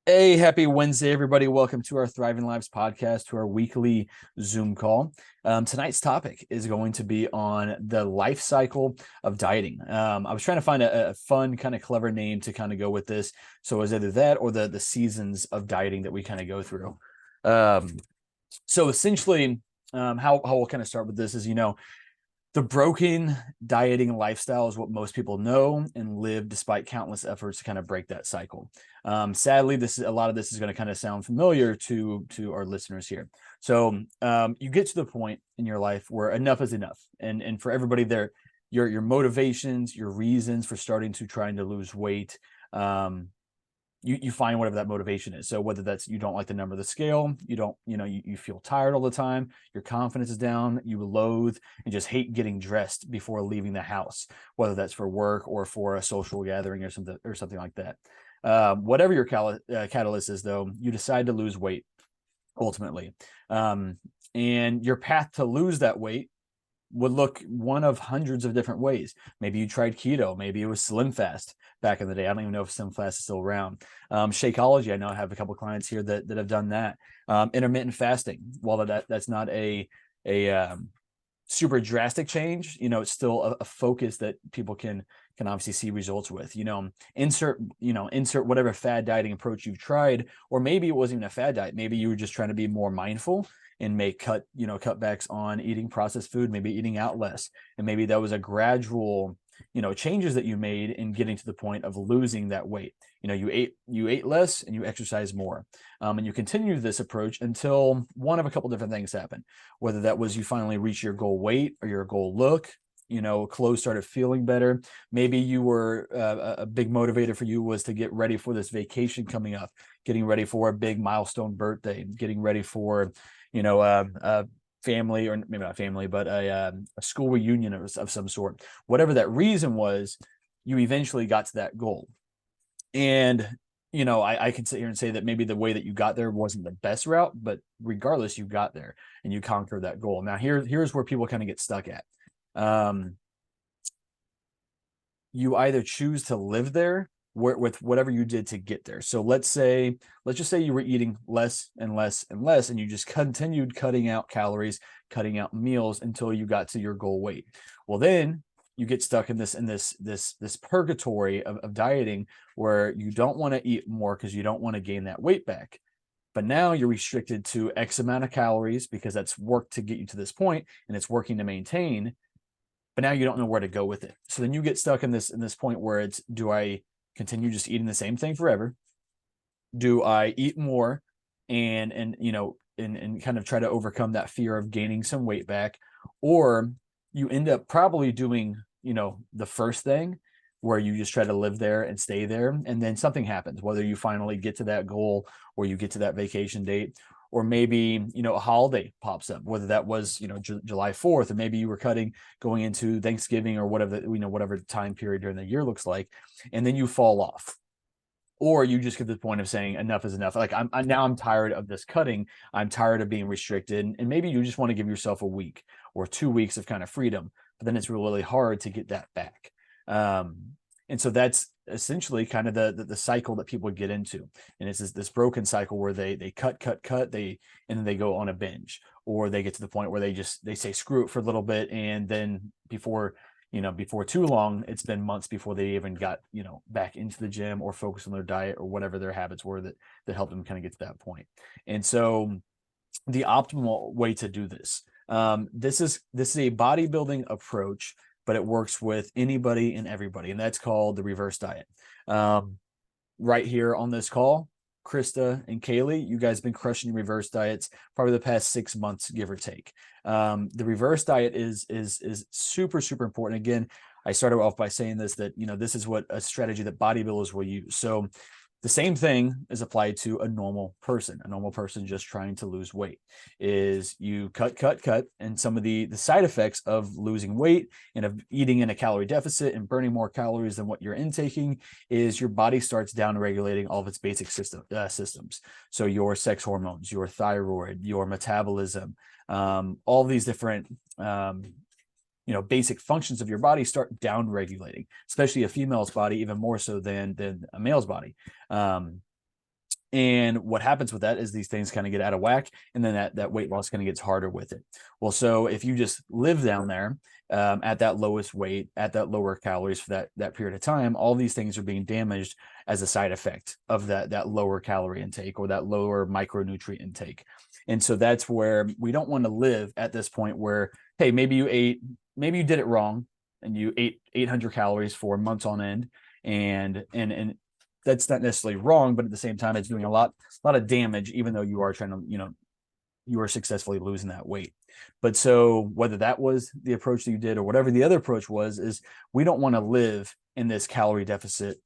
Hey, happy Wednesday, everybody. Welcome to our Thriving Lives podcast, to our weekly Zoom call. Tonight's topic is going to be on the life cycle of dieting. I was trying to find a fun, kind of clever name to kind of go with this. So it was either that or the seasons of dieting that we kind of go through. Um, so essentially, how we'll kind of start with this is, the broken dieting lifestyle is what most people know and live despite countless efforts to kind of break that cycle. Sadly, a lot of this is going to kind of sound familiar to our listeners here. So you get to the point in your life where enough is enough, and for everybody there, your motivations, your reasons for starting to trying to lose weight. You find whatever that motivation is. So whether that's you don't like the number of the scale, you feel tired all the time, your confidence is down, you loathe and just hate getting dressed before leaving the house, whether that's for work or for a social gathering or something like that. Whatever your catalyst is, though, you decide to lose weight ultimately. And your path to lose that weight would look one of hundreds of different ways. Maybe you tried keto, maybe it was Slim Fast back in the day. I don't even know if Slim Fast is still around. Shakeology, I know I have a couple of clients here that have done that. Intermittent fasting, while that's not a super drastic change, it's still a focus that people can obviously see results with. Insert whatever fad dieting approach you've tried, or maybe it wasn't even a fad diet. Maybe you were just trying to be more mindful and make cutbacks on eating processed food, maybe eating out less. And maybe that was a gradual, changes that you made in getting to the point of losing that weight. You ate less and you exercise more. And you continue this approach until one of a couple different things happen, whether that was you finally reach your goal weight or your goal look, clothes started feeling better. Maybe you were a big motivator for you was to get ready for this vacation coming up, getting ready for a big milestone birthday, getting ready for, a family, or maybe not family, but a school reunion of some sort. Whatever that reason was, you eventually got to that goal. And I can sit here and say that maybe the way that you got there wasn't the best route, but regardless, you got there and you conquered that goal. Now here's where people kind of get stuck at. You either choose to live there with whatever you did to get there. So let's just say you were eating less and less and less, and you just continued cutting out calories, cutting out meals until you got to your goal weight. Well, then you get stuck in this purgatory of dieting where you don't want to eat more because you don't want to gain that weight back. But now you're restricted to X amount of calories because that's worked to get you to this point and it's working to maintain. But now you don't know where to go with it. So then you get stuck in this point where it's, do I continue just eating the same thing forever? Do I eat more and kind of try to overcome that fear of gaining some weight back? Or you end up probably doing, the first thing where you just try to live there and stay there. And then something happens, whether you finally get to that goal or you get to that vacation date, or maybe, a holiday pops up, whether that was, July 4th, or maybe you were cutting going into Thanksgiving or whatever, whatever time period during the year looks like, and then you fall off. Or you just get to the point of saying enough is enough. Like I'm tired of this cutting. I'm tired of being restricted. And maybe you just want to give yourself a week or 2 weeks of kind of freedom, but then it's really hard to get that back. And so that's essentially kind of the cycle that people get into. And it's this broken cycle where they cut, and then they go on a binge, or they get to the point where they say screw it for a little bit. And then before too long, it's been months before they even got, back into the gym or focus on their diet or whatever their habits were that helped them kind of get to that point. And so the optimal way to do this, this is a bodybuilding approach, but it works with anybody and everybody. And that's called the reverse diet. Right here on this call, Krista and Kaylee, you guys have been crushing reverse diets probably the past 6 months, give or take. The reverse diet is super, super important. Again, I started off by saying that this is what a strategy that bodybuilders will use. So the same thing is applied to a normal person. A normal person just trying to lose weight is you cut, and some of the side effects of losing weight and of eating in a calorie deficit and burning more calories than what you're intaking is your body starts down regulating all of its basic systems. So your sex hormones, your thyroid, your metabolism, all these different basic functions of your body start down regulating, especially a female's body, even more so than a male's body. And what happens with that is these things kind of get out of whack, and then that weight loss kind of gets harder with it. Well, so if you just live down there at that lowest weight, at that lower calories for that period of time, all these things are being damaged as a side effect of that lower calorie intake or that lower micronutrient intake. And so that's where we don't want to live at this point where, hey, maybe you did it wrong and you ate 800 calories for months on end, and that's not necessarily wrong, but at the same time, it's doing a lot of damage, even though you are trying to, you are successfully losing that weight. But so whether that was the approach that you did or whatever the other approach was, is we don't want to live in this calorie deficit,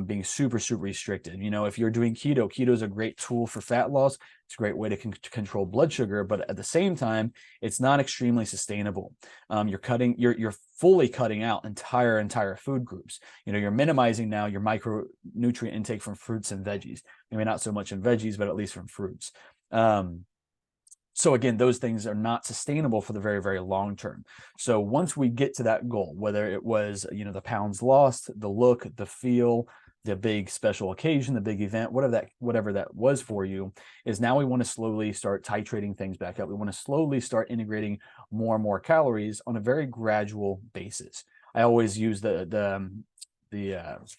being super, super restricted. If you're doing keto is a great tool for fat loss. It's a great way to control blood sugar, but at the same time, it's not extremely sustainable. You're fully cutting out entire food groups. You're minimizing now your micronutrient intake from fruits and veggies. Maybe not so much in veggies, but at least from fruits. So again, those things are not sustainable for the very, very long term. So once we get to that goal, whether it was, the pounds lost, the look, the feel, the big special occasion, the big event, whatever that was for you, is now we want to slowly start titrating things back up. We want to slowly start integrating more and more calories on a very gradual basis. I always use the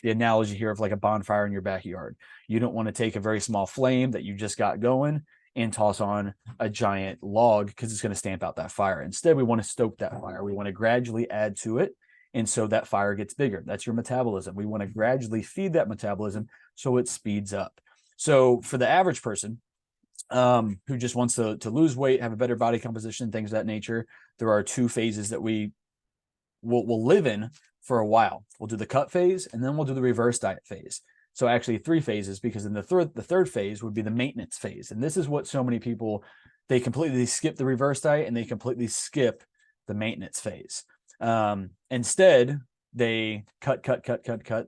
analogy here of like a bonfire in your backyard. You don't want to take a very small flame that you just got going and toss on a giant log, because it's going to stamp out that fire. Instead, we want to stoke that fire. We want to gradually add to it, and so that fire gets bigger. That's your metabolism. We want to gradually feed that metabolism so it speeds up. So for the average person who just wants to lose weight, have a better body composition, things of that nature, there are two phases that we'll live in for a while. We'll do the cut phase, and then we'll do the reverse diet phase. So actually 3 phases, because in the third phase would be the maintenance phase. And this is what so many people, they completely skip the reverse diet and they completely skip the maintenance phase. Instead, they cut.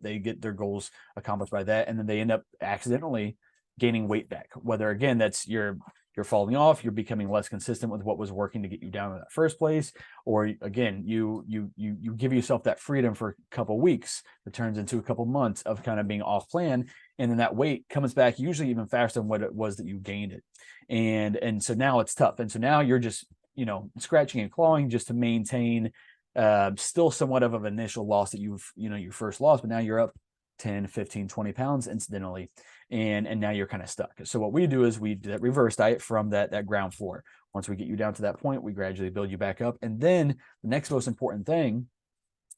They get their goals accomplished by that. And then they end up accidentally gaining weight back. Whether, again, that's you're falling off, you're becoming less consistent with what was working to get you down in that first place, or again, you give yourself that freedom for a couple of weeks that turns into a couple of months of kind of being off plan, and then that weight comes back usually even faster than what it was that you gained it. And so now it's tough. And so now you're just, scratching and clawing just to maintain still somewhat of an initial loss that you first lost, but now you're up 10, 15, 20 pounds incidentally. And now you're kind of stuck. So what we do is we do that reverse diet from that ground floor. Once we get you down to that point, we gradually build you back up. And then the next most important thing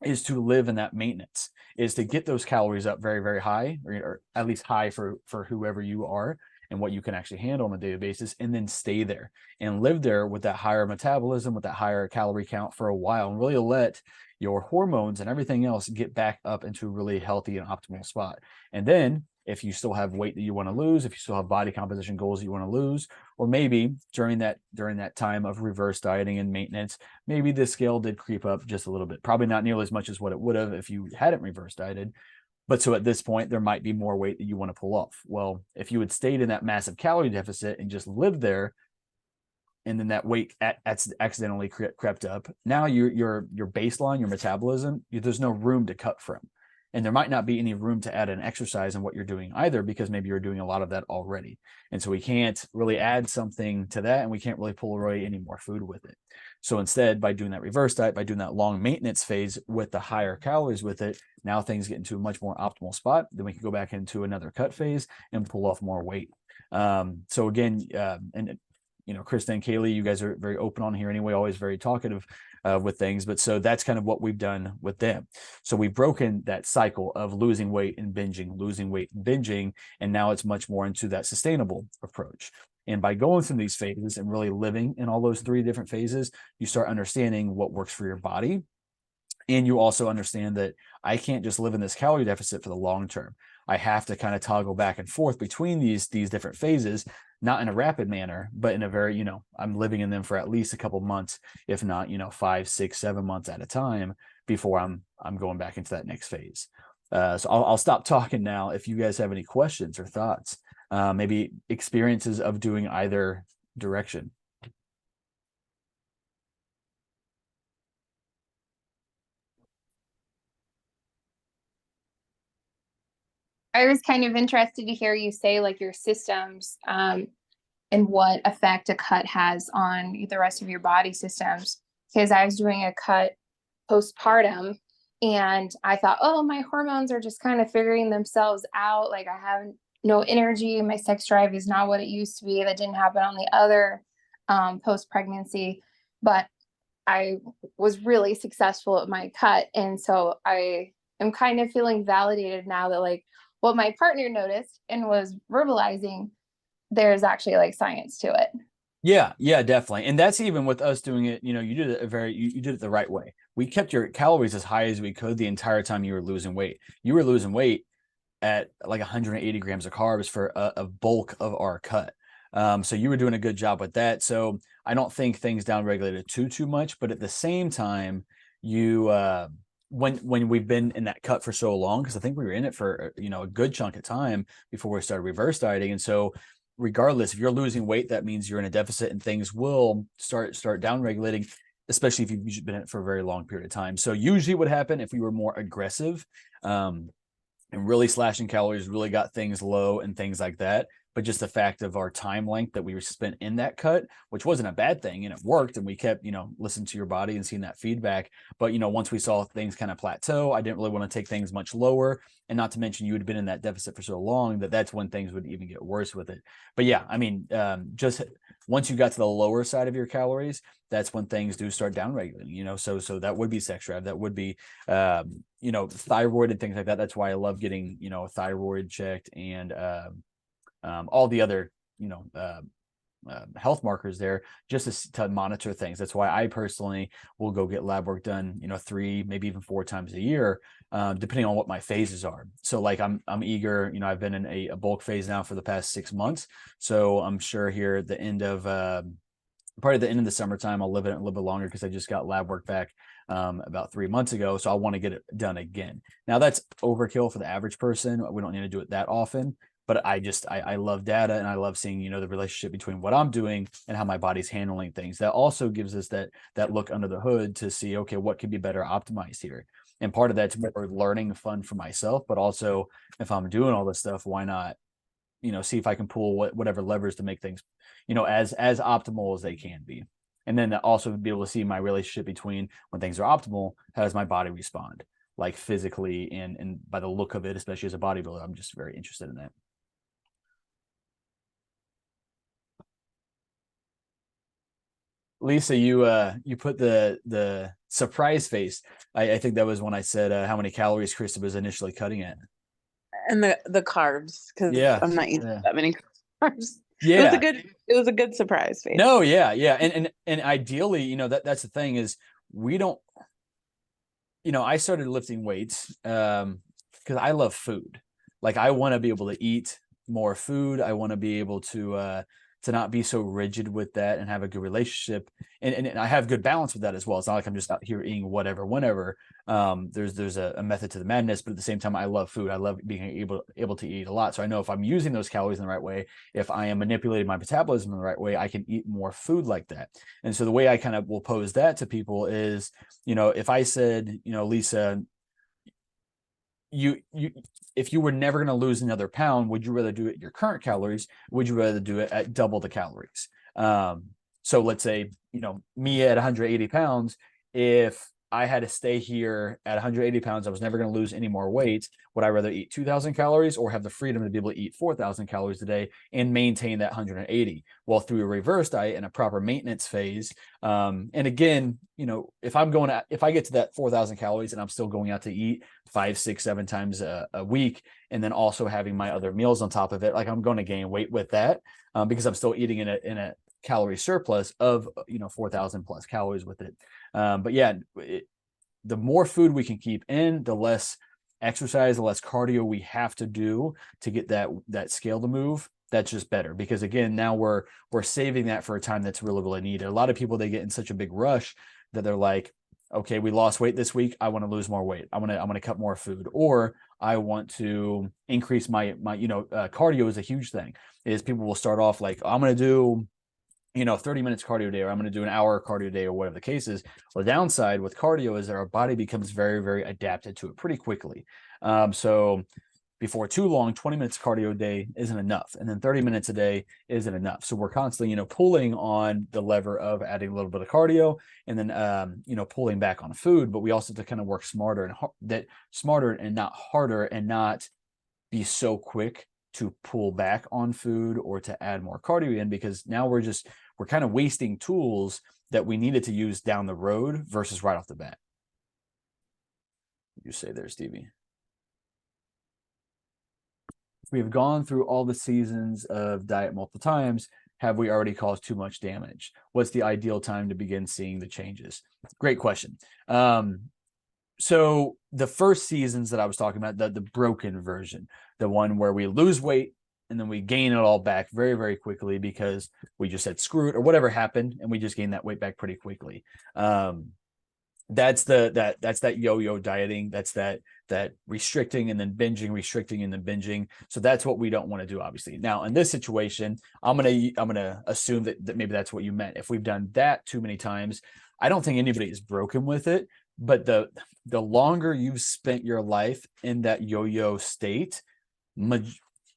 is to live in that maintenance, is to get those calories up very, very high, or at least high for whoever you are and what you can actually handle on a daily basis, and then stay there and live there with that higher metabolism, with that higher calorie count for a while, and really let your hormones and everything else get back up into a really healthy and optimal spot. And then if you still have weight that you want to lose, if you still have body composition goals that you want to lose, or maybe during that time of reverse dieting and maintenance, maybe the scale did creep up just a little bit. Probably not nearly as much as what it would have if you hadn't reverse dieted. But so at this point, there might be more weight that you want to pull off. Well, if you had stayed in that massive calorie deficit and just lived there, and then that weight accidentally crept up, now your baseline, your metabolism, there's no room to cut from. And there might not be any room to add an exercise in what you're doing either, because maybe you're doing a lot of that already. And so we can't really add something to that, and we can't really pull away any more food with it. So instead, by doing that reverse diet, by doing that long maintenance phase with the higher calories with it, now things get into a much more optimal spot. Then we can go back into another cut phase and pull off more weight. So again, and Krista and Kaylee, you guys are very open on here anyway, always very talkative with things. But so that's kind of what we've done with them. So we've broken that cycle of losing weight and binging, and now it's much more into that sustainable approach. And by going through these phases and really living in all those 3 different phases, you start understanding what works for your body. And you also understand that I can't just live in this calorie deficit for the long term. I have to kind of toggle back and forth between these different phases, not in a rapid manner, but in a very, I'm living in them for at least a couple months, if not, 5, 6, 7 months at a time before I'm going back into that next phase. So I'll stop talking now. If you guys have any questions or thoughts, maybe experiences of doing either direction. I was kind of interested to hear you say like your systems, and what effect a cut has on the rest of your body systems. Because I was doing a cut postpartum and I thought, oh, my hormones are just kind of figuring themselves out. Like I have no energy. My sex drive is not what it used to be. That didn't happen on the other post pregnancy. But I was really successful at my cut. And so I am kind of feeling validated now that like what my partner noticed and was verbalizing, there's actually like science to it. Yeah, yeah, definitely. And that's even with us doing it, you did it you did it the right way. We kept your calories as high as we could the entire time you were losing weight. You were losing weight at like 180 grams of carbs for a bulk of our cut. So you were doing a good job with that. So I don't think things downregulated too much, but at the same time, you when we've been in that cut for so long, because I think we were in it for a good chunk of time before we started reverse dieting, and so regardless, if you're losing weight, that means you're in a deficit, and things will start down regulating, especially if you've been in it for a very long period of time. So usually, what happened if we were more aggressive, and really slashing calories, really got things low and things like that. But just the fact of our time length that we were spent in that cut, which wasn't a bad thing, and it worked, and we kept, listening to your body and seeing that feedback. But once we saw things kind of plateau, I didn't really want to take things much lower, and not to mention you had been in that deficit for so long that's when things would even get worse with it. But yeah, I mean, just once you got to the lower side of your calories, that's when things do start downregulating. So that would be sex drive, that would be thyroid and things like that. That's why I love getting thyroid checked, and all the other health markers there, just to monitor things. That's why I personally will go get lab work done 3, maybe even 4 times a year, depending on what my phases are. So like I'm eager, I've been in a bulk phase now for the past 6 months, so I'm sure here at the end of probably the end of the summertime, I'll live it a little bit longer, because I just got lab work back about 3 months ago. So I want to get it done again. Now that's overkill for the average person. We don't need to do it that often, but I love data, and I love seeing, the relationship between what I'm doing and how my body's handling things. That also gives us that look under the hood to see, okay, what could be better optimized here. And part of that's more learning fun for myself, but also if I'm doing all this stuff, why not, see if I can pull whatever levers to make things, as optimal as they can be. And then also be able to see my relationship between when things are optimal, how does my body respond, like physically and by the look of it, especially as a bodybuilder. I'm just very interested in that. Lisa, you put the surprise face. I think that was when I said how many calories Krista was initially cutting at. And the carbs, because Yeah, I'm not eating yeah, that many carbs. yeah. It was a good surprise face. No, yeah, yeah, and ideally, that's the thing is we don't. I started lifting weights because I love food. Like I want to be able to eat more food. I want to be able to not be so rigid with that and have a good relationship. And I have good balance with that as well. It's not like I'm just out here eating whatever, whenever. There's a method to the madness, but at the same time, I love food. I love being able to eat a lot. So I know if I'm using those calories in the right way, if I am manipulating my metabolism in the right way, I can eat more food like that. And so the way I kind of will pose that to people is, if I said, Lisa, you if you were never going to lose another pound, would you rather do it at your current calories? Would you rather do it at double the calories? So let's say, me at 180 pounds, if I had to stay here at 180 pounds, I was never going to lose any more weight. Would I rather eat 2,000 calories or have the freedom to be able to eat 4,000 calories a day and maintain that 180? Well, through a reverse diet and a proper maintenance phase. And again, if I get to that 4,000 calories and I'm still going out to eat 5, 6, 7 times a week, and then also having my other meals on top of it, like I'm going to gain weight with that, because I'm still eating in a calorie surplus of 4,000 plus calories with it. But yeah, the more food we can keep in, the less exercise, the less cardio we have to do to get that scale to move. That's just better, because again, now we're saving that for a time that's really needed. A lot of people, they get in such a big rush that they're like, okay, we lost weight this week, I want to lose more weight, I want to cut more food, or I want to increase my cardio is a huge thing. Is people will start off like, I'm going to do 30 minutes cardio a day, or I'm going to do an hour cardio a day, or whatever the case is. Well, the downside with cardio is that our body becomes very, very adapted to it pretty quickly. So before too long, 20 minutes of cardio a day isn't enough. And then 30 minutes a day isn't enough. So we're constantly, pulling on the lever of adding a little bit of cardio and then, pulling back on food. But we also have to kind of work smarter and not harder, and not be so quick to pull back on food or to add more cardio in, because now we're kind of wasting tools that we needed to use down the road versus right off the bat. You say there, Stevie. We have gone through all the seasons of diet multiple times. Have we already caused too much damage? What's the ideal time to begin seeing the changes? Great question. So the first seasons that I was talking about, the broken version, the one where we lose weight and then we gain it all back very, very quickly because we just said screw it or whatever happened, and we just gained that weight back pretty quickly. That's that yo-yo dieting. That's that restricting and then binging, restricting and then binging. So that's what we don't want to do, obviously. Now in this situation, I'm gonna assume that maybe that's what you meant. If we've done that too many times, I don't think anybody is broken with it. But the longer you've spent your life in that yo-yo state,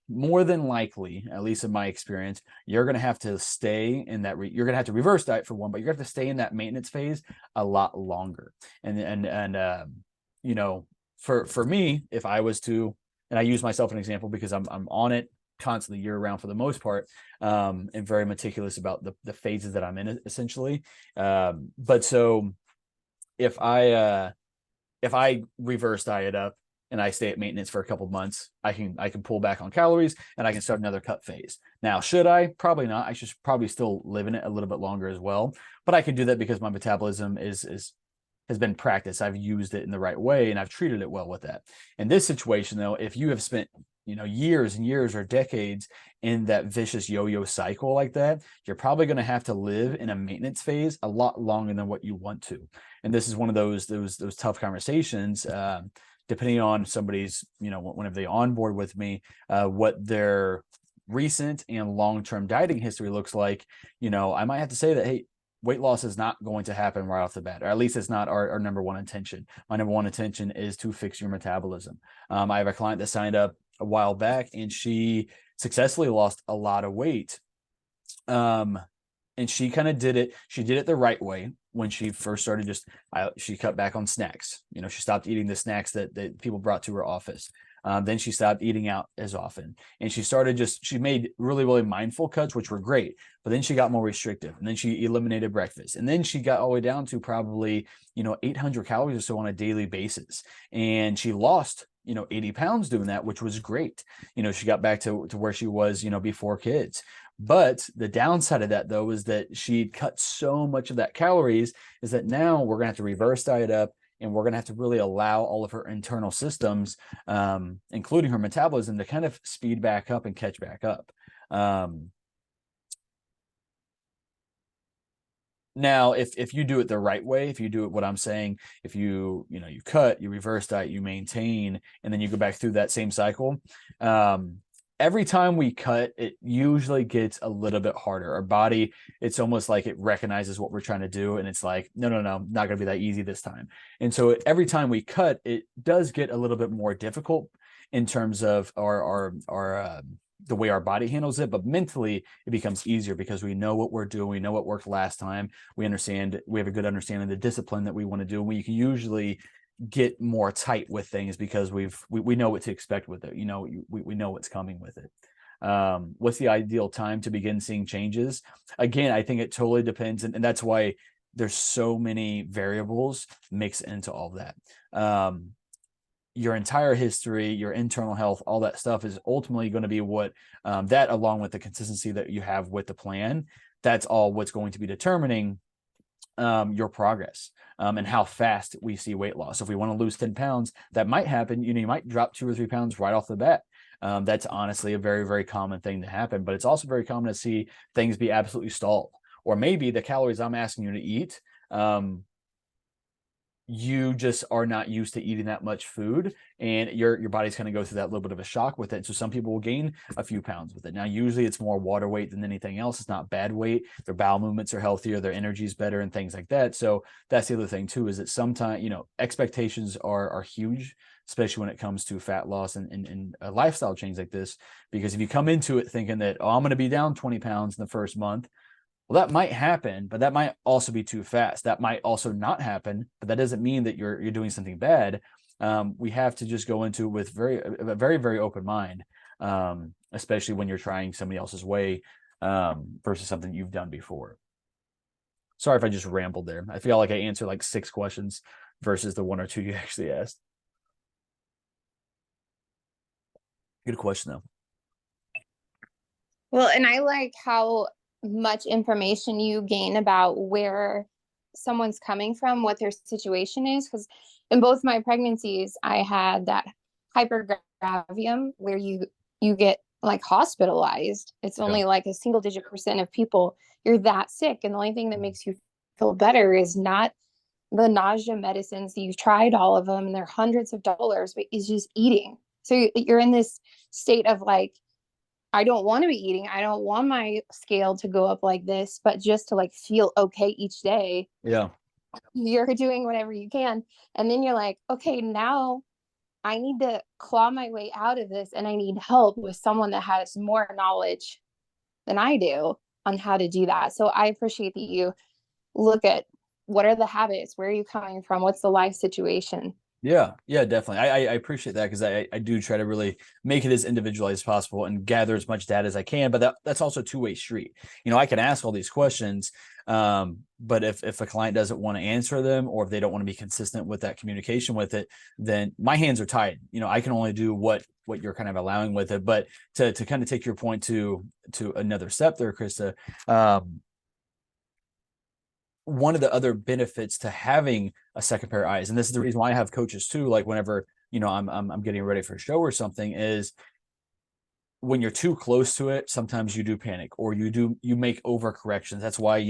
more than likely, at least in my experience, you're going to have to stay in that. You're going to have to reverse diet for one, but you're going to have to stay in that maintenance phase a lot longer. And for me, if I was to, and I use myself as an example because I'm on it constantly year round for the most part, and very meticulous about the phases that I'm in, essentially. But so if I reverse diet up and I stay at maintenance for a couple of months, I can pull back on calories and I can start another cut phase. Now, should I? Probably not. I should probably still live in it a little bit longer as well. But I can do that because my metabolism has been practiced. I've used it in the right way and I've treated it well with that. In this situation, though, if you have spent years and years or decades in that vicious yo-yo cycle like that, you're probably going to have to live in a maintenance phase a lot longer than what you want to. And this is one of those tough conversations, depending on somebody's, whenever they onboard with me, what their recent and long-term dieting history looks like. I might have to say that, hey, weight loss is not going to happen right off the bat, or at least it's not our number one intention. My number one intention is to fix your metabolism. I have a client that signed up a while back and she successfully lost a lot of weight. And she kind of did it. She did it the right way. When she first started, she cut back on snacks. She stopped eating the snacks that people brought to her office. Then she stopped eating out as often. And she made really, really mindful cuts, which were great. But then she got more restrictive. And then she eliminated breakfast. And then she got all the way down to probably, 800 calories or so on a daily basis. And she lost, 80 pounds doing that, which was great. She got back to where she was, before kids. But the downside of that, though, is that she cut so much of that calories, is that now we're going to have to reverse diet up, and we're going to have to really allow all of her internal systems, including her metabolism, to kind of speed back up and catch back up. Now, if you do it the right way, if you do it what I'm saying, if you cut, you reverse diet, you maintain, and then you go back through that same cycle, every time we cut, it usually gets a little bit harder. Our body, it's almost like it recognizes what we're trying to do, and it's like, no, not going to be that easy this time. And so every time we cut, it does get a little bit more difficult in terms of our the way our body handles it, but mentally it becomes easier because we know what we're doing. We know what worked last time. We have a good understanding of the discipline that we want to do. We can usually get more tight with things because we know what to expect with it. We know what's coming with it. What's the ideal time to begin seeing changes? Again, I think it totally depends. And that's why there's so many variables mixed into all of that. Your entire history, your internal health, all that stuff is ultimately going to be what that, along with the consistency that you have with the plan, that's all what's going to be determining your progress and how fast we see weight loss. So if we want to lose 10 pounds, that might happen. You might drop 2 or 3 pounds right off the bat. That's honestly a very, very common thing to happen, but it's also very common to see things be absolutely stalled. Or maybe the calories I'm asking you to eat, you just are not used to eating that much food, and your body's going to go through that little bit of a shock with it. So some people will gain a few pounds with it. Now, usually it's more water weight than anything else. It's not bad weight. Their bowel movements are healthier. Their energy is better and things like that. So that's the other thing too, is that sometimes, expectations are huge especially when it comes to fat loss and a lifestyle change like this. Because if you come into it thinking that, oh, I'm going to be down 20 pounds in the first month, well, that might happen, but that might also be too fast. That might also not happen, but that doesn't mean that you're doing something bad. We have to just go into it with a very, very open mind, especially when you're trying somebody else's way versus something you've done before. Sorry if I just rambled there. I feel like I answered like 6 questions versus the 1 or 2 you actually asked. Good question, though. Well, and I like how much information you gain about where someone's coming from, what their situation is. Because in both my pregnancies, I had that hypergravium where you get like hospitalized. It's only like a single-digit % of people you're that sick, and the only thing that makes you feel better is not the nausea medicines. You've tried all of them, and they're hundreds of dollars, but it's just eating. So you're in this state of like, I don't want to be eating. I don't want my scale to go up like this, but just to like feel okay each day. Yeah. You're doing whatever you can. And then you're like, okay, now I need to claw my way out of this, and I need help with someone that has more knowledge than I do on how to do that. So I appreciate that you look at what are the habits, where are you coming from, what's the life situation. Yeah, definitely. I appreciate that, because I do try to really make it as individualized as possible and gather as much data as I can. But that's also a two-way street. I can ask all these questions, but if a client doesn't want to answer them, or if they don't want to be consistent with that communication with it, then my hands are tied. I can only do what you're kind of allowing with it. But to kind of take your point to another step there, Krista, one of the other benefits to having a second pair of eyes, and this is the reason why I have coaches too, like whenever I'm getting ready for a show or something, is when you're too close to it, sometimes you do panic, or you make overcorrections. That's why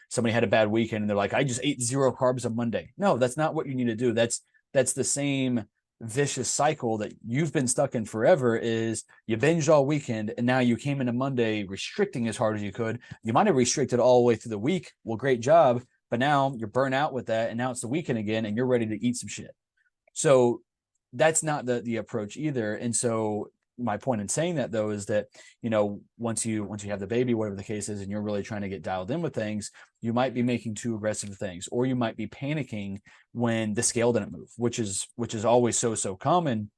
somebody had a bad weekend and they're like, I just ate 0 carbs on Monday. No, that's not what you need to do. That's the same vicious cycle that you've been stuck in forever. Is you binged all weekend, and now you came into Monday restricting as hard as you could. You might have restricted all the way through the week. Well, great job. But now you're burnt out with that, and now it's the weekend again, and you're ready to eat some shit. So that's not the approach either. And so my point in saying that, though, is that once you have the baby, whatever the case is, and you're really trying to get dialed in with things, you might be making too aggressive things, or you might be panicking when the scale didn't move, which is always so common.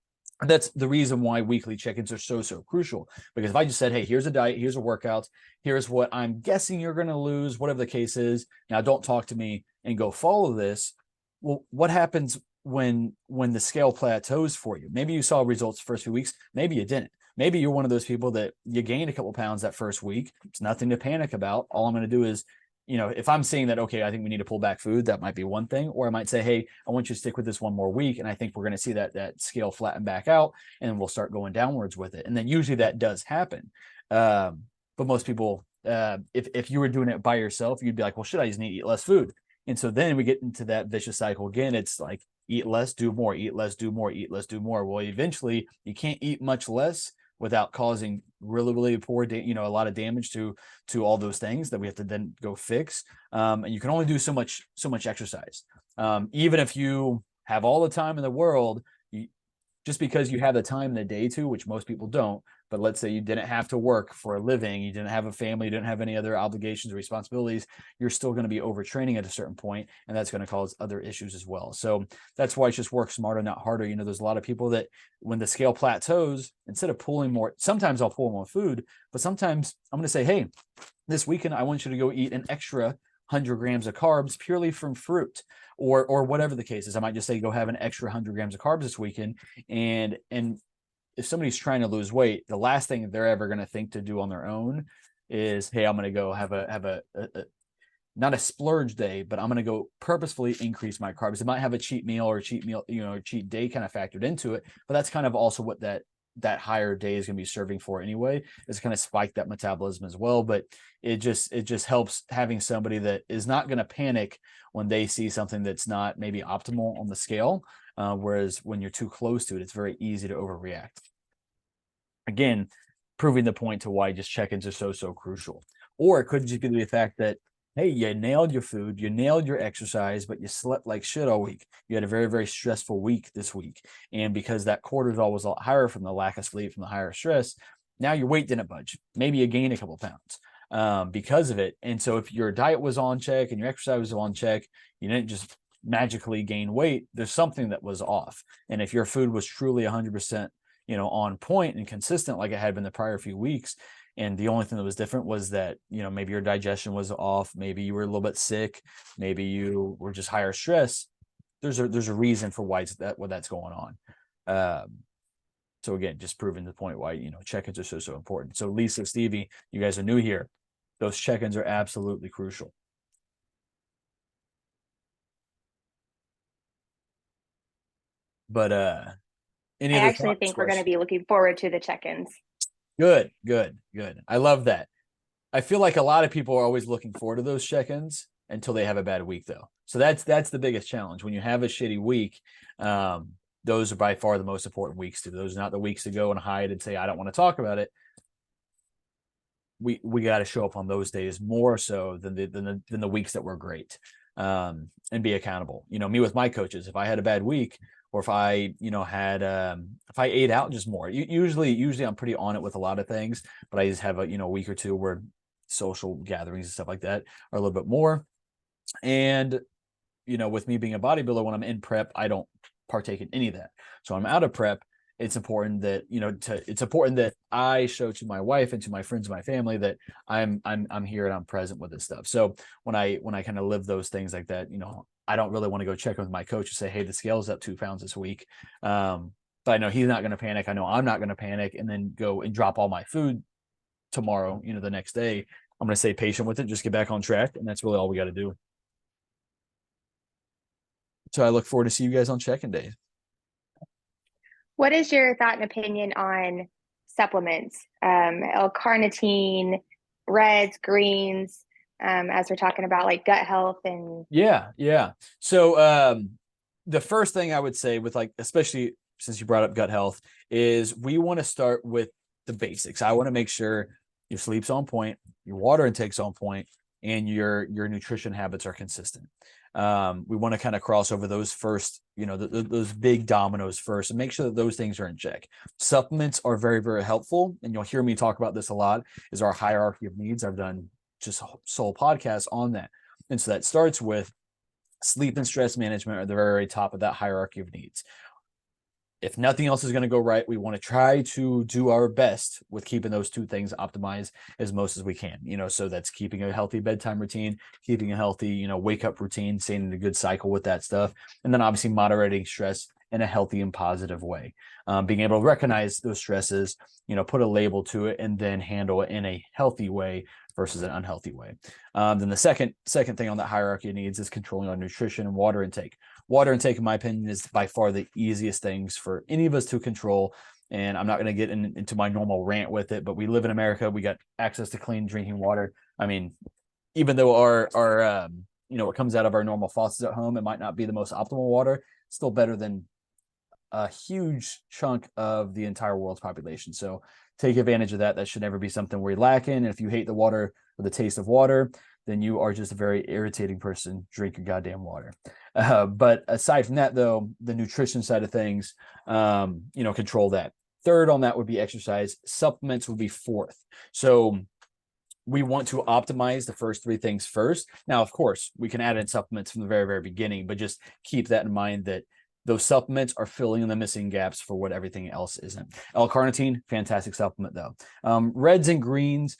That's the reason why weekly check-ins are so crucial. Because if I just said, hey, here's a diet, here's a workout, here's what I'm guessing you're going to lose, whatever the case is, now don't talk to me and go follow this. Well, what happens when the scale plateaus for you? Maybe you saw results the first few weeks, maybe you didn't. Maybe you're one of those people that you gained a couple pounds that first week. It's nothing to panic about. All I'm going to do is, if I'm seeing that, okay, I think we need to pull back food, that might be one thing. Or I might say, hey, I want you to stick with this one more week, and I think we're going to see that scale flatten back out, and we'll start going downwards with it. And then usually that does happen. But most people, if you were doing it by yourself, you'd be like, well, shit, I just need to eat less food. And so then we get into that vicious cycle again. It's like, eat less, do more, eat less, do more, eat less, do more. Well, eventually you can't eat much less without causing really poor, a lot of damage to all those things that we have to then go fix. And you can only do so much exercise. Even if you have all the time in the world, just because you have the time in the day to, which most people don't, but let's say you didn't have to work for a living, you didn't have a family, you didn't have any other obligations or responsibilities, you're still going to be overtraining at a certain point, and that's going to cause other issues as well. So that's why it's just work smarter, not harder. There's a lot of people that when the scale plateaus, instead of pulling more, sometimes I'll pull more food, but sometimes I'm going to say, hey, this weekend, I want you to go eat an extra 100 grams of carbs purely from fruit, or whatever the case is. I might just say, go have an extra 100 grams of carbs this weekend. And if somebody's trying to lose weight, the last thing they're ever going to think to do on their own is, hey, I'm going to go have a not a splurge day, but I'm going to go purposefully increase my carbs. It might have a cheat meal or cheat day kind of factored into it, but that's kind of also what that higher day is going to be serving for anyway. It's going to spike that metabolism as well. But it just helps having somebody that is not going to panic when they see something that's not maybe optimal on the scale. Whereas when you're too close to it, it's very easy to overreact. Again, proving the point to why just check-ins are so crucial. Or it could just be the fact that hey, you nailed your food, you nailed your exercise, but you slept like shit all week. You had a very, very stressful week this week. And because that cortisol was a lot higher from the lack of sleep, from the higher stress, now your weight didn't budge. Maybe you gained a couple pounds because of it. And so if your diet was on check and your exercise was on check, you didn't just magically gain weight. There's something that was off. And if your food was truly 100%, on point and consistent, like it had been the prior few weeks, and the only thing that was different was that, maybe your digestion was off, maybe you were a little bit sick, maybe you were just higher stress. There's a reason for why that's going on. So again, just proving the point why, check-ins are so important. So Lisa, Stevie, you guys are new here. Those check-ins are absolutely crucial. But any I other actually thoughts, think we're going to questions? be looking forward to the check-ins. Good. I love that. I feel like a lot of people are always looking forward to those check-ins until they have a bad week, though. So that's the biggest challenge. When you have a shitty week, those are by far the most important weeks to. Those are not the weeks to go and hide and say, I don't want to talk about it. We got to show up on those days more so than the weeks that were great, and be accountable. Me with my coaches, if I had a bad week, or if I had if I ate out just more, usually I'm pretty on it with a lot of things, but I just have a week or two where social gatherings and stuff like that are a little bit more. And with me being a bodybuilder, when I'm in prep, I don't partake in any of that. So I'm out of prep. It's important that it's important that I show to my wife and to my friends and my family that I'm here and I'm present with this stuff. So when I kind of live those things like that, I don't really want to go check with my coach and say, hey, the scale's up 2 pounds this week. But I know he's not going to panic. I know I'm not going to panic and then go and drop all my food tomorrow, the next day. I'm going to stay patient with it, just get back on track. And that's really all we got to do. So I look forward to see you guys on check-in day. What is your thought and opinion on supplements? L-carnitine, reds, greens, as we're talking about like gut health and Yeah. So the first thing I would say with especially since you brought up gut health, is we want to start with the basics. I want to make sure your sleep's on point, your water intake's on point, and your nutrition habits are consistent. We want to kind of cross over those first, those big dominoes first, and make sure that those things are in check. Supplements are very, very helpful. And you'll hear me talk about this a lot, is our hierarchy of needs. I've done just sole podcasts on that. And so that starts with sleep and stress management are the very, very top of that hierarchy of needs. If nothing else is going to go right, we want to try to do our best with keeping those two things optimized as most as we can. So that's keeping a healthy bedtime routine, keeping a healthy, wake up routine, staying in a good cycle with that stuff. And then obviously moderating stress in a healthy and positive way. Being able to recognize those stresses, put a label to it, and then handle it in a healthy way versus an unhealthy way. Then the second thing on that hierarchy of needs is controlling our nutrition and water intake. Water intake, in my opinion, is by far the easiest things for any of us to control. And I'm not going to get into my normal rant with it, but we live in America. We got access to clean drinking water. I mean, even though our what comes out of our normal faucets at home, it might not be the most optimal water, it's still better than a huge chunk of the entire world's population. So take advantage of that. That should never be something we're lacking. And if you hate the water or the taste of water, then you are just a very irritating person. Drink your goddamn water. But aside from that, though, the nutrition side of things, control that. Third on that would be exercise. Supplements would be fourth. So we want to optimize the first three things first. Now, of course, we can add in supplements from the very, very beginning, but just keep that in mind that those supplements are filling in the missing gaps for what everything else isn't. L-carnitine, fantastic supplement though. Reds and greens,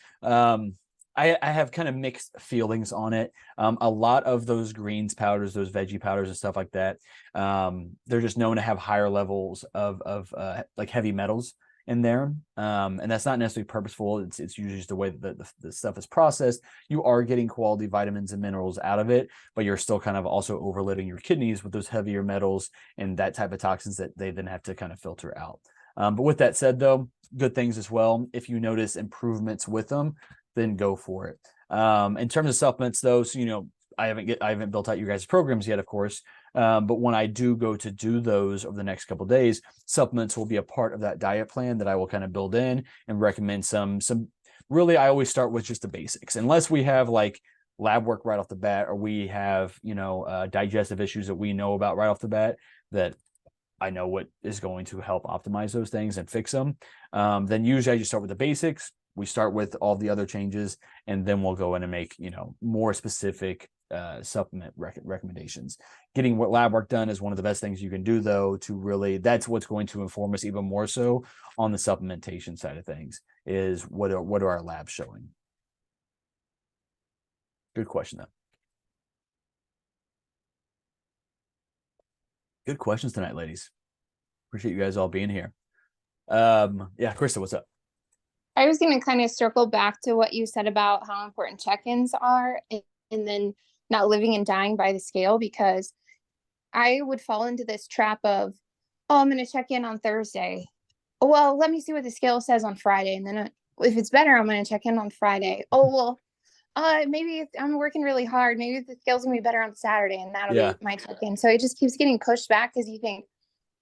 I have kind of mixed feelings on it. A lot of those greens powders, those veggie powders and stuff like that, they're just known to have higher levels of like heavy metals in there. And that's not necessarily purposeful. It's usually just the way that the stuff is processed. You are getting quality vitamins and minerals out of it, but you're still kind of also overloading your kidneys with those heavier metals and that type of toxins that they then have to kind of filter out. But with that said, though, good things as well. If you notice improvements with them, then go for it. In terms of supplements, though, so I haven't built out your guys' programs yet, of course. But when I do go to do those over the next couple of days, supplements will be a part of that diet plan that I will kind of build in and recommend some really, I always start with just the basics. Unless we have like lab work right off the bat, or we have, digestive issues that we know about right off the bat, that I know what is going to help optimize those things and fix them. Then usually I just start with the basics. We start with all the other changes, and then we'll go in and make, more specific supplement recommendations. Getting what lab work done is one of the best things you can do, though, to really, that's what's going to inform us even more so on the supplementation side of things, is what are our labs showing? Good question, though. Good questions tonight, ladies. Appreciate you guys all being here. Yeah, Krista, what's up? I was going to kind of circle back to what you said about how important check-ins are, and then not living and dying by the scale, because I would fall into this trap of, oh, I'm going to check in on Thursday. Oh, well, let me see what the scale says on Friday. And then if it's better, I'm going to check in on Friday. Oh, well, maybe I'm working really hard. Maybe the scale's going to be better on Saturday, and that'll be my check-in. So it just keeps getting pushed back, because you think,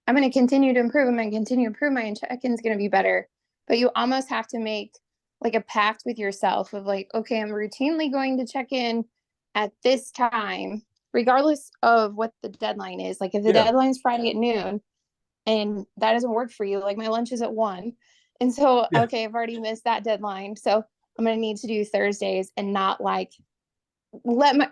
I'm going to continue to improve. I'm going to continue to improve. My check-in's going to be better. But you almost have to make like a pact with yourself of like, okay, I'm routinely going to check in at this time, regardless of what the deadline is. Like if the deadline's Friday at noon and that doesn't work for you, like my lunch is at 1. And so, okay, I've already missed that deadline. So I'm going to need to do Thursdays and not like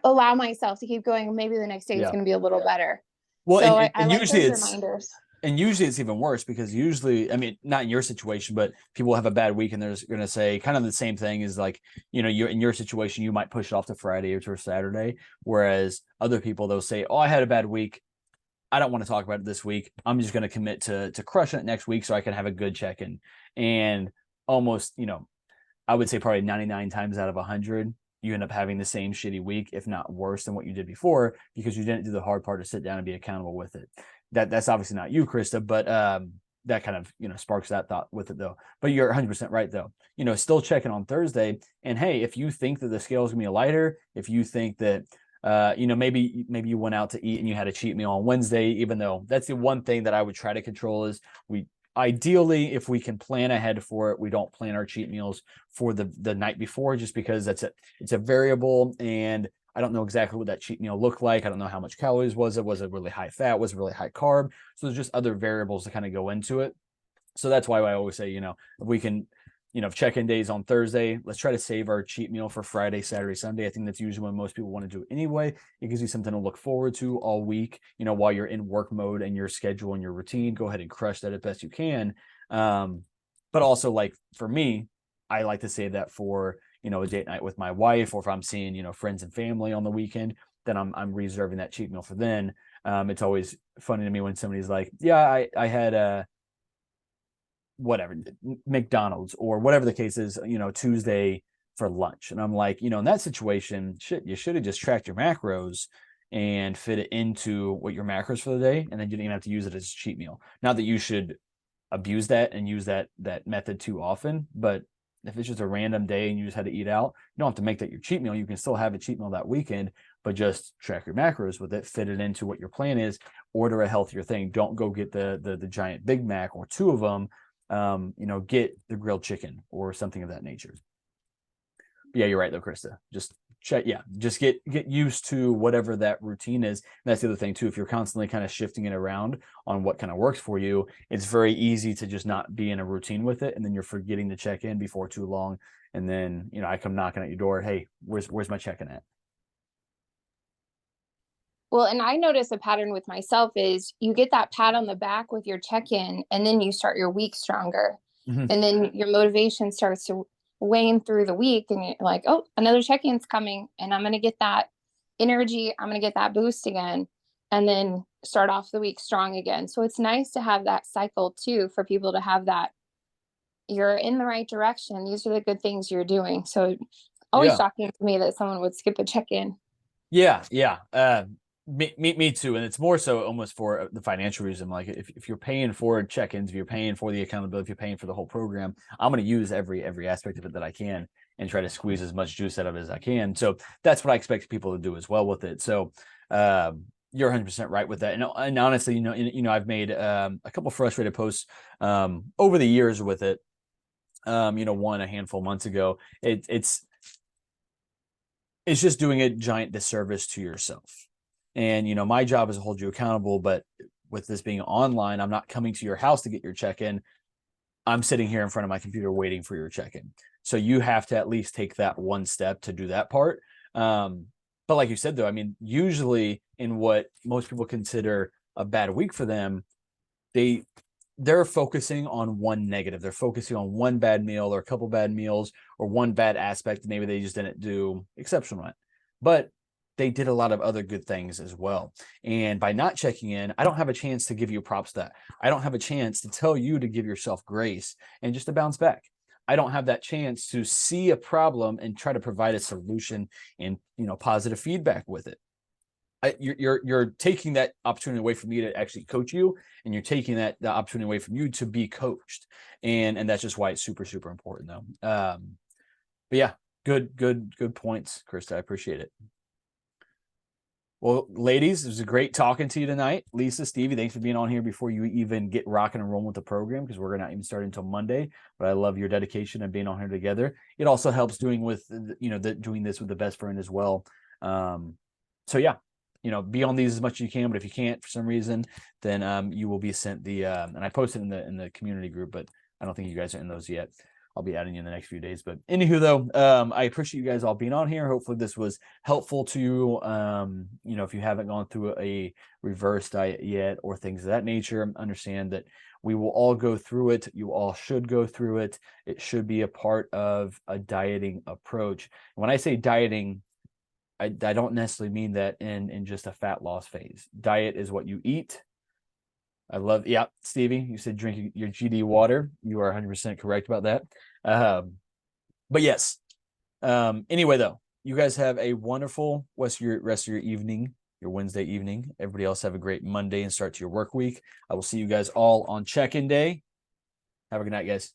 allow myself to keep going. Maybe the next day it's going to be a little better. Well, so and I like usually those reminders. And usually it's even worse, because usually, I mean, not in your situation, but people have a bad week and they're going to say kind of the same thing, is like, you're in your situation, you might push it off to Friday or to Saturday. Whereas other people, they'll say, oh, I had a bad week. I don't want to talk about it this week. I'm just going to commit to crushing it next week so I can have a good check-in. And almost, I would say probably 99 times out of 100, you end up having the same shitty week, if not worse than what you did before, because you didn't do the hard part to sit down and be accountable with it. That's obviously not you, Krista, but that kind of, sparks that thought with it, though. But you're 100% right, though. Still checking on Thursday. And hey, if you think that the scale is going to be lighter, if you think that, maybe you went out to eat and you had a cheat meal on Wednesday, even though that's the one thing that I would try to control, is ideally, if we can plan ahead for it, we don't plan our cheat meals for the night before, just because it's a variable, and I don't know exactly what that cheat meal looked like. I don't know how much calories was it. Was it really high fat? Was it really high carb? So there's just other variables to kind of go into it. So that's why I always say, if we can, check-in days on Thursday, let's try to save our cheat meal for Friday, Saturday, Sunday. I think that's usually when most people want to do it anyway. It gives you something to look forward to all week, while you're in work mode and your schedule and your routine. Go ahead and crush that as best you can. But also, like for me, I like to save that for, a date night with my wife, or if I'm seeing, friends and family on the weekend, then I'm reserving that cheat meal for then. It's always funny to me when somebody's like, yeah, I had whatever, McDonald's or whatever the case is, Tuesday for lunch. And I'm like, in that situation, shit, you should have just tracked your macros and fit it into what your macros for the day. And then you didn't even have to use it as a cheat meal. Not that you should abuse that and use that method too often, but if it's just a random day and you just had to eat out, you don't have to make that your cheat meal. You can still have a cheat meal that weekend, but just track your macros with it, fit it into what your plan is, order a healthier thing. Don't go get the giant Big Mac or 2 of them. Get the grilled chicken or something of that nature. Yeah, you're right though, Krista. Just check. Yeah, just get used to whatever that routine is. And that's the other thing too. If you're constantly kind of shifting it around on what kind of works for you, it's very easy to just not be in a routine with it, and then you're forgetting to check in before too long. And then I come knocking at your door. Hey, where's my check-in at? Well, and I notice a pattern with myself is you get that pat on the back with your check-in, and then you start your week stronger. Mm-hmm. And then your motivation starts to wane through the week, and you're like, oh, another check-in's coming, and I'm going to get that energy. I'm going to get that boost again, and then start off the week strong again. So it's nice to have that cycle too, for people to have that. You're in the right direction. These are the good things you're doing. So always shocking to me that someone would skip a check-in. Yeah. Me too. And it's more so almost for the financial reason. Like if you're paying for check-ins, if you're paying for the accountability, if you're paying for the whole program, I'm going to use every aspect of it that I can and try to squeeze as much juice out of it as I can. So that's what I expect people to do as well with it. So you're 100% right with that. And honestly, I've made a couple frustrated posts over the years with it. One a handful of months ago. It's it's just doing a giant disservice to yourself. And, my job is to hold you accountable, but with this being online, I'm not coming to your house to get your check-in. I'm sitting here in front of my computer waiting for your check-in. So you have to at least take that one step to do that part. But like you said, though, I mean, usually in what most people consider a bad week for them, they're focusing on one negative. They're focusing on one bad meal or a couple bad meals or one bad aspect. Maybe they just didn't do exceptional at. But they did a lot of other good things as well. And by not checking in, I don't have a chance to give you props that. I don't have a chance to tell you to give yourself grace and just to bounce back. I don't have that chance to see a problem and try to provide a solution and, positive feedback with it. You're taking that opportunity away from me to actually coach you, and you're taking the opportunity away from you to be coached. And that's just why it's super, super important though. But yeah, good points, Krista. I appreciate it. Well, ladies, it was great talking to you tonight. Lisa, Stevie, thanks for being on here before you even get rocking and rolling with the program, because we're not even starting until Monday. But I love your dedication and being on here together. It also helps doing doing this with the best friend as well. So yeah, be on these as much as you can. But if you can't for some reason, then you will be sent the and I posted in the community group, but I don't think you guys are in those yet. I'll be adding you in the next few days. But anywho, though, I appreciate you guys all being on here. Hopefully this was helpful to you. If you haven't gone through a reverse diet yet or things of that nature, understand that we will all go through it. You all should go through it. It should be a part of a dieting approach. When I say dieting, I don't necessarily mean that in just a fat loss phase. Diet is what you eat. Yeah, Stevie, you said drink your GD water. You are 100% correct about that. But yes, anyway, though, you guys have a wonderful rest of your evening, your Wednesday evening. Everybody else have a great Monday and start to your work week. I will see you guys all on check-in day. Have a good night, guys.